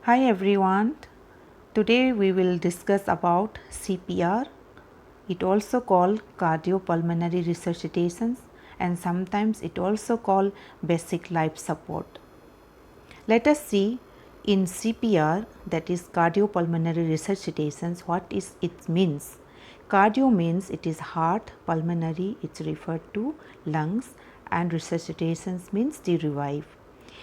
Hi everyone. Today we will discuss about CPR. It also called cardiopulmonary resuscitations and sometimes it also called basic life support. Let us see in CPR, that is cardiopulmonary resuscitations, what is it means. Cardio means it is heart, pulmonary it's referred to lungs, and resuscitations means to revive.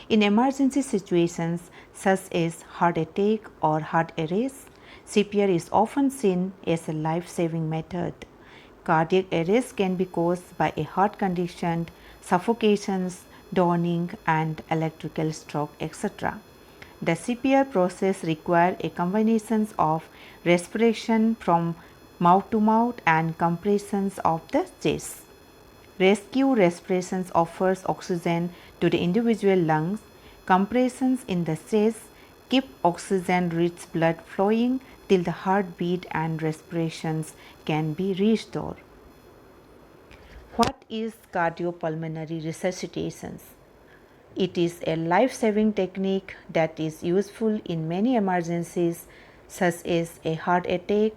In emergency situations such as heart attack or heart arrest, CPR is often seen as a life-saving method. Cardiac arrest can be caused by a heart condition, suffocations, drowning, and electrical stroke, etc. The CPR process requires a combination of respiration from mouth to mouth and compressions of the chest. Rescue respirations offers oxygen to the individual lungs. Compressions in the chest keep oxygen-rich blood flowing till the heartbeat and respirations can be restored. What is cardiopulmonary resuscitations? It is a life-saving technique that is useful in many emergencies such as a heart attack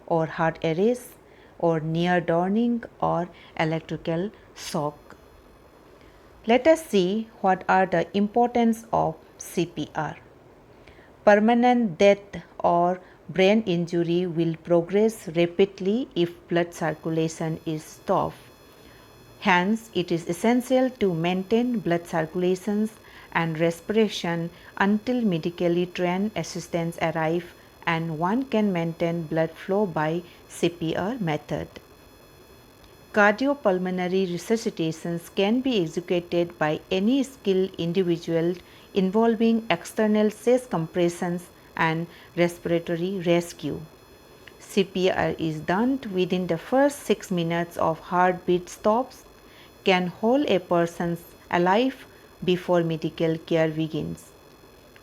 or heart arrest or near drowning or electrical shock. Let us see what are the importance of CPR. Permanent death or brain injury will progress rapidly if blood circulation is stopped. Hence, it is essential to maintain blood circulations and respiration until medically trained assistants arrive and one can maintain blood flow by CPR method. Cardiopulmonary resuscitations can be executed by any skilled individual involving external chest compressions and respiratory rescue. CPR is done within the first 6 minutes of heartbeat stops, can hold a person alive before medical care begins.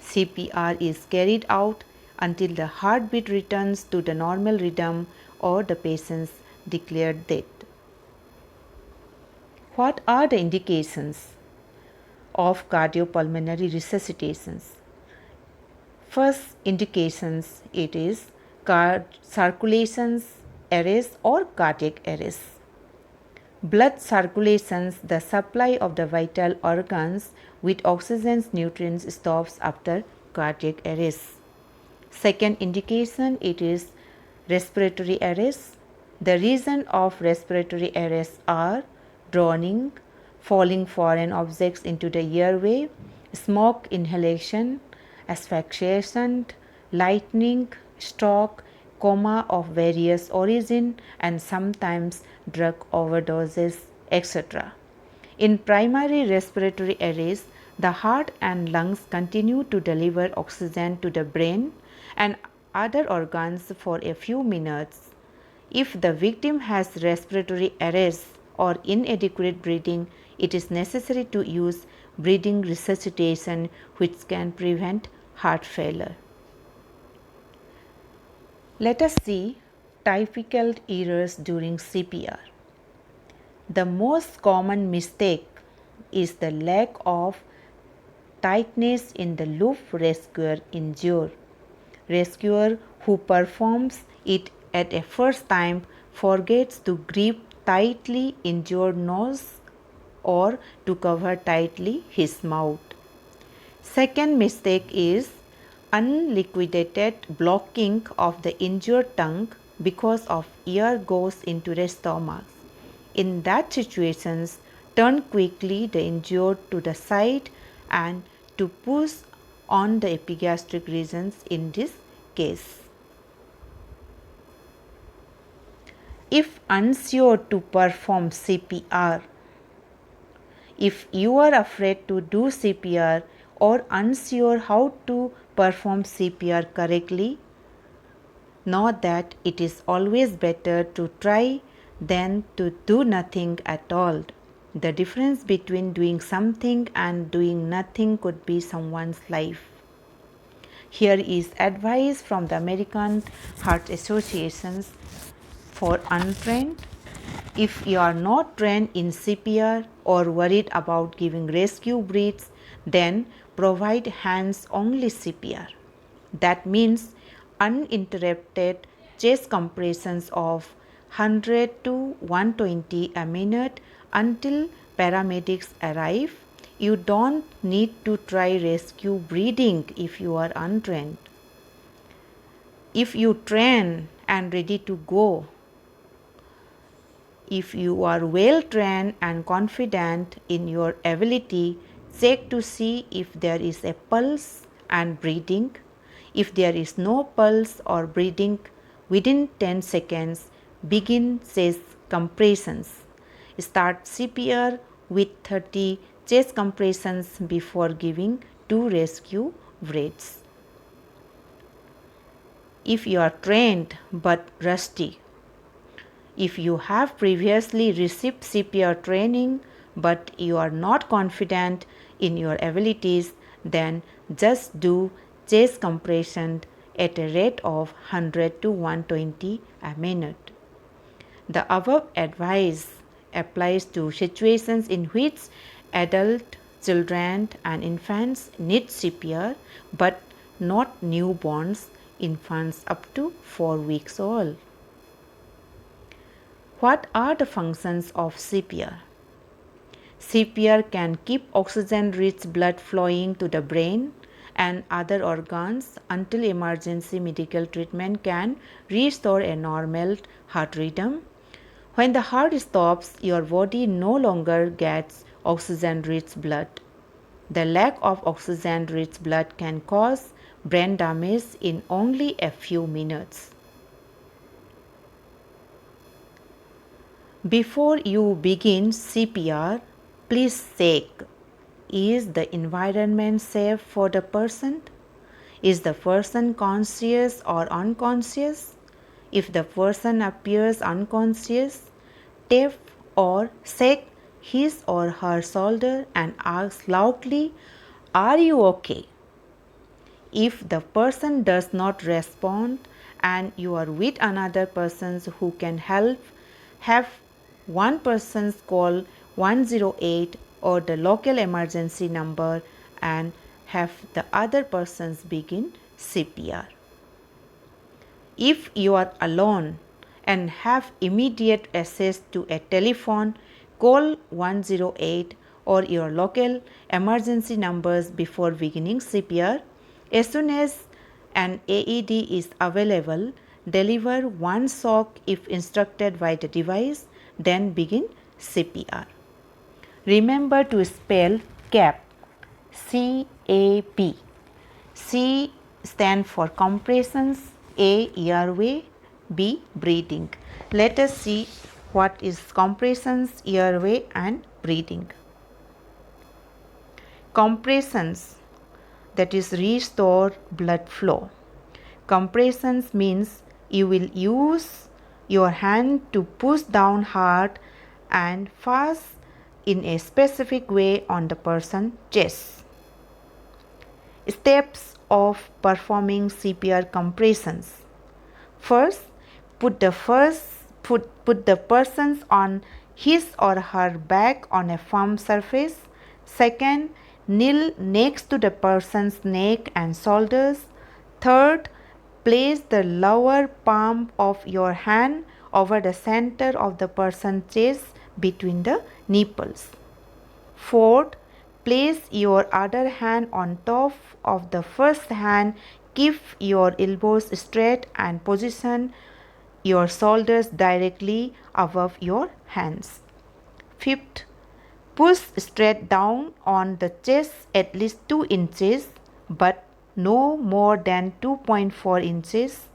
CPR is carried out until the heartbeat returns to the normal rhythm or the patient's declared death. What are the indications of cardiopulmonary resuscitations? First indications, it is circulations arrest or cardiac arrest. Blood circulations, the supply of the vital organs with oxygen nutrients stops after cardiac arrest. Second indication, it is respiratory arrest. The reason of respiratory arrest are drowning, falling foreign objects into the airway, smoke inhalation, asphyxiation, lightning, stroke, coma of various origin, and sometimes drug overdoses, etc. In primary respiratory arrest, the heart and lungs continue to deliver oxygen to the brain and other organs for a few minutes. If the victim has respiratory arrest or inadequate breathing, it is necessary to use breathing resuscitation, which can prevent heart failure. Let us see typical errors during CPR. The most common mistake is the lack of tightness in the loop rescuer injured. Rescuer who performs it at a first time forgets to grip tightly injured nose or to cover tightly his mouth. Second mistake is unliquidated blocking of the injured tongue because of air goes into the stomach. In that situations, turn quickly the injured to the side and to push on the epigastric regions in this case. If unsure to perform CPR, if you are afraid to do CPR or unsure how to perform CPR correctly, know that it is always better to try than to do nothing at all. The difference between doing something and doing nothing could be someone's life. Here is advice from the American Heart Association for untrained. If you are not trained in CPR or worried about giving rescue breaths, then provide hands-only CPR. That means uninterrupted chest compressions of 100 to 120 a minute until paramedics arrive. You don't need to try rescue breathing if you are untrained. If you train and ready to go, if you are well trained and confident in your ability, check to see if there is a pulse and breathing. If there is no pulse or breathing within 10 seconds, begin chest compressions. Start CPR with 30 chest compressions before giving 2 rescue breaths. If you are trained but rusty, if you have previously received CPR training but you are not confident in your abilities, then just do chest compression at a rate of 100 to 120 a minute. The above advice applies to situations in which adult, children and infants need CPR but not newborns, infants up to 4 weeks old. What are the functions of CPR? CPR can keep oxygen-rich blood flowing to the brain and other organs until emergency medical treatment can restore a normal heart rhythm. When the heart stops, your body no longer gets oxygen-rich blood. The lack of oxygen-rich blood can cause brain damage in only a few minutes. Before you begin CPR, please check, is the environment safe for the person? Is the person conscious or unconscious? If the person appears unconscious, tap or shake his or her shoulder and ask loudly, "Are you okay?" If the person does not respond and you are with another person who can help, have one person call 108 or the local emergency number and have the other persons begin CPR. If you are alone and have immediate access to a telephone, call 108 or your local emergency numbers before beginning CPR. As soon as an AED is available, deliver one shock if instructed by the device, then begin CPR. Remember to spell CAP, C-A-P. C stand for compressions, A airway, B breathing. Let us see what is compressions, airway and breathing. Compressions, that is restore blood flow. Compressions means you will use your hand to push down hard and fast in a specific way on the person's chest. Steps of performing CPR compressions. First, put the person on his or her back on a firm surface. Second, kneel next to the person's neck and shoulders. Third, place the lower palm of your hand over the center of the person's chest between the nipples. Fourth, place your other hand on top of the first hand. Keep your elbows straight and position your shoulders directly above your hands. Fifth, push straight down on the chest at least 2 inches but no more than 2.4 inches.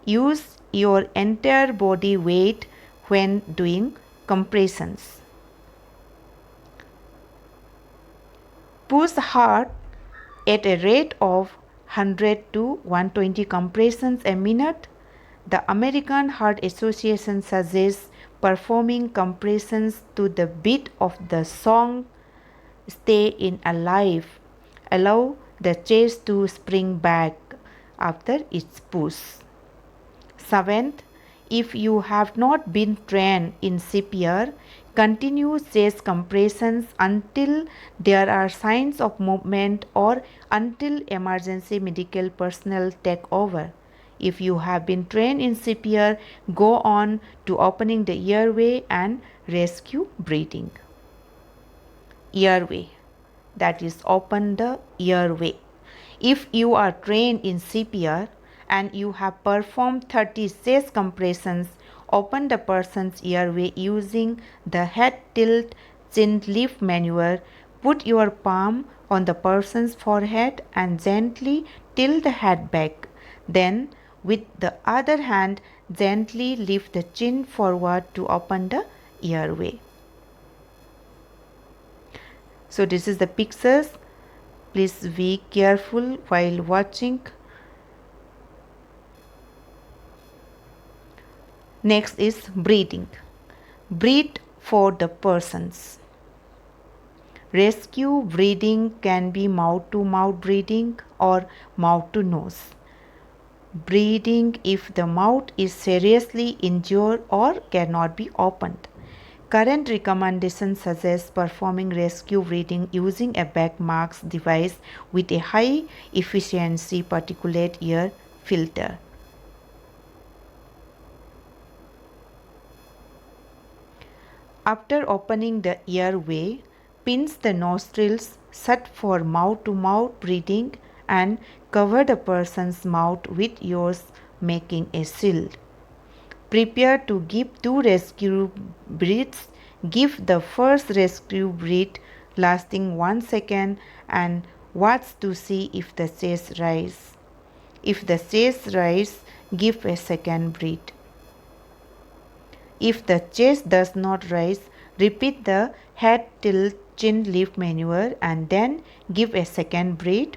Use your entire body weight when doing compressions. Push hard at a rate of 100 to 120 compressions a minute. The American Heart Association suggests performing compressions to the beat of the song Stay in Alive. Allow the chest to spring back after its push. Seventh, if you have not been trained in CPR, Continue chest compressions until there are signs of movement or until emergency medical personnel take over. If you have been trained in CPR, go on to opening the airway and rescue breathing. Airway, that is, open the airway. If you are trained in CPR and you have performed 30 chest compressions, open the person's airway using the head tilt chin lift maneuver. Put your palm on the person's forehead and gently tilt the head back. Then, with the other hand, gently lift the chin forward to open the airway. So this is the pictures. Please be careful while watching. Next is breathing. Breathe for the persons. Rescue breathing can be mouth to mouth breathing or mouth to nose breathing if the mouth is seriously injured or cannot be opened. Current recommendations suggest performing rescue breathing using a back mask device with a high efficiency particulate air filter. After opening the airway, pinch the nostrils shut for mouth-to-mouth breathing and cover the person's mouth with yours, making a shield. Prepare to give 2 rescue breaths. Give the first rescue breath lasting 1 second and watch to see if the chest rises. If the chest rises, give a second breath. If the chest does not rise, repeat the head tilt chin lift maneuver and then give a second breath.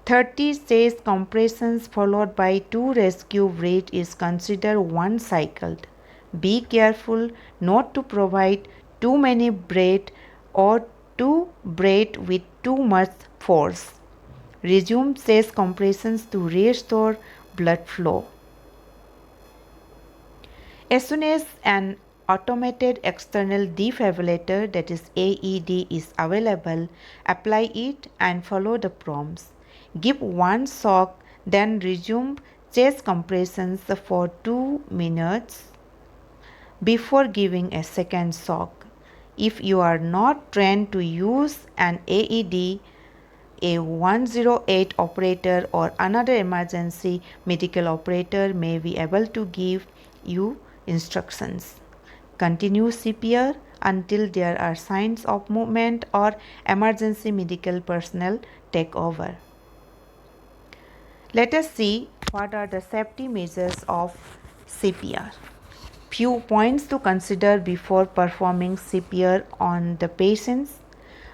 30 chest compressions followed by 2 rescue breaths is considered one cycle. Be careful not to provide too many breaths or to breathe with too much force. Resume chest compressions to restore blood flow. As soon as an automated external defibrillator, that is AED, is available, apply it and follow the prompts. Give 1 shock, then resume chest compressions for 2 minutes before giving a second shock. If you are not trained to use an AED, a 108 operator or another emergency medical operator may be able to give you instructions. Continue CPR until there are signs of movement or emergency medical personnel take over. Let us see what are the safety measures of CPR. Few points to consider before performing CPR on the patients.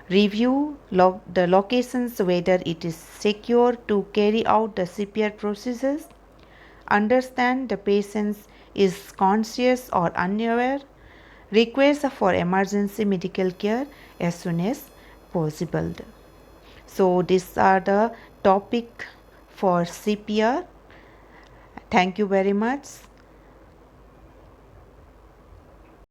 Review the locations whether it is secure to carry out the CPR procedures. Understand the patient is conscious or unaware. Request for emergency medical care as soon as possible. So these are the topic for CPR. Thank you very much.